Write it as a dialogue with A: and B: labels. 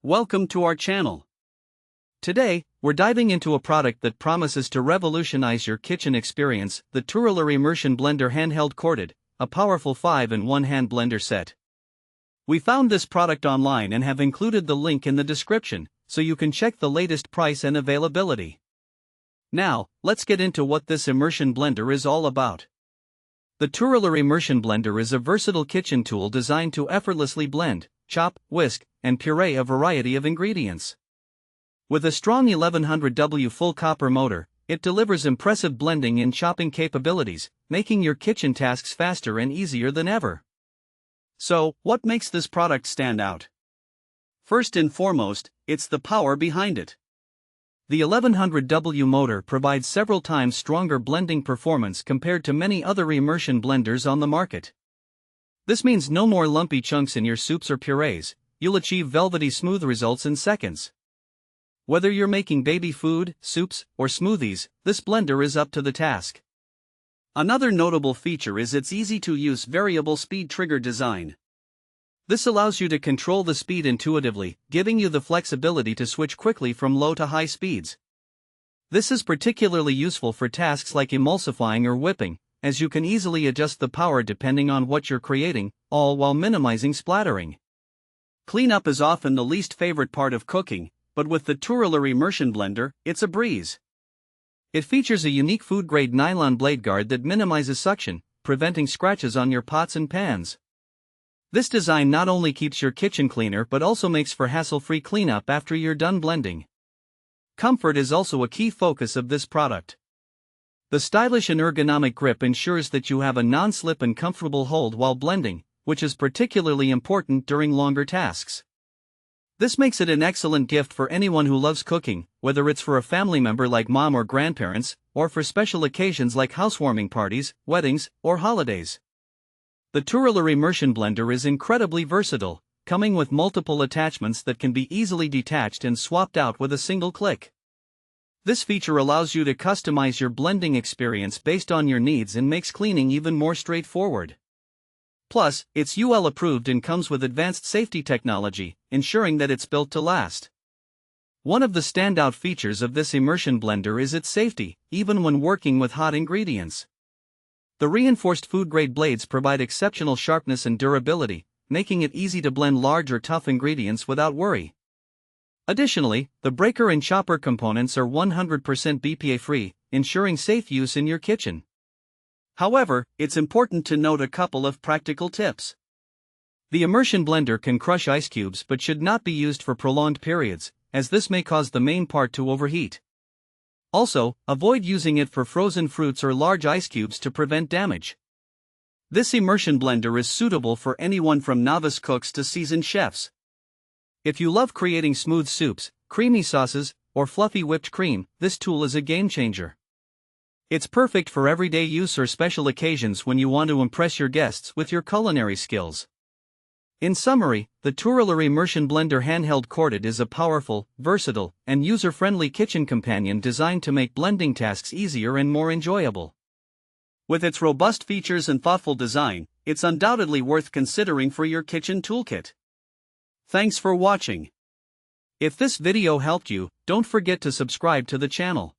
A: Welcome to our channel. Today, we're diving into a product that promises to revolutionize your kitchen experience, the Turelar Immersion Blender handheld corded, a powerful 5-in-1 hand blender set. We found this product online and have included the link in the description, so you can check the latest price and availability. Now, let's get into what this immersion blender is all about. The Turelar Immersion Blender is a versatile kitchen tool designed to effortlessly blend, chop, whisk, and puree a variety of ingredients. With a strong 1100W full copper motor, it delivers impressive blending and chopping capabilities, making your kitchen tasks faster and easier than ever. So, what makes this product stand out? First and foremost, it's the power behind it. The 1100W motor provides several times stronger blending performance compared to many other immersion blenders on the market. This means no more lumpy chunks in your soups or purees. You'll achieve velvety smooth results in seconds. Whether you're making baby food, soups, or smoothies, this blender is up to the task. Another notable feature is its easy-to-use variable speed trigger design. This allows you to control the speed intuitively, giving you the flexibility to switch quickly from low to high speeds. This is particularly useful for tasks like emulsifying or whipping, as you can easily adjust the power depending on what you're creating, all while minimizing splattering. Cleanup is often the least favorite part of cooking, but with the Turelar Immersion Blender, it's a breeze. It features a unique food-grade nylon blade guard that minimizes suction, preventing scratches on your pots and pans. This design not only keeps your kitchen cleaner but also makes for hassle-free cleanup after you're done blending. Comfort is also a key focus of this product. The stylish and ergonomic grip ensures that you have a non-slip and comfortable hold while blending, which is particularly important during longer tasks. This makes it an excellent gift for anyone who loves cooking, whether it's for a family member like mom or grandparents, or for special occasions like housewarming parties, weddings, or holidays. The Turelar Immersion Blender is incredibly versatile, coming with multiple attachments that can be easily detached and swapped out with a single click. This feature allows you to customize your blending experience based on your needs and makes cleaning even more straightforward. Plus, it's UL approved and comes with advanced safety technology, ensuring that it's built to last. One of the standout features of this immersion blender is its safety, even when working with hot ingredients. The reinforced food-grade blades provide exceptional sharpness and durability, making it easy to blend large or tough ingredients without worry. Additionally, the breaker and chopper components are 100% BPA-free, ensuring safe use in your kitchen. However, it's important to note a couple of practical tips. The immersion blender can crush ice cubes but should not be used for prolonged periods, as this may cause the main part to overheat. Also, avoid using it for frozen fruits or large ice cubes to prevent damage. This immersion blender is suitable for anyone from novice cooks to seasoned chefs. If you love creating smooth soups, creamy sauces, or fluffy whipped cream, this tool is a game changer. It's perfect for everyday use or special occasions when you want to impress your guests with your culinary skills. In summary, the Turelar Immersion Blender handheld corded is a powerful, versatile, and user-friendly kitchen companion designed to make blending tasks easier and more enjoyable. With its robust features and thoughtful design, it's undoubtedly worth considering for your kitchen toolkit. Thanks for watching. If this video helped you, don't forget to subscribe to the channel.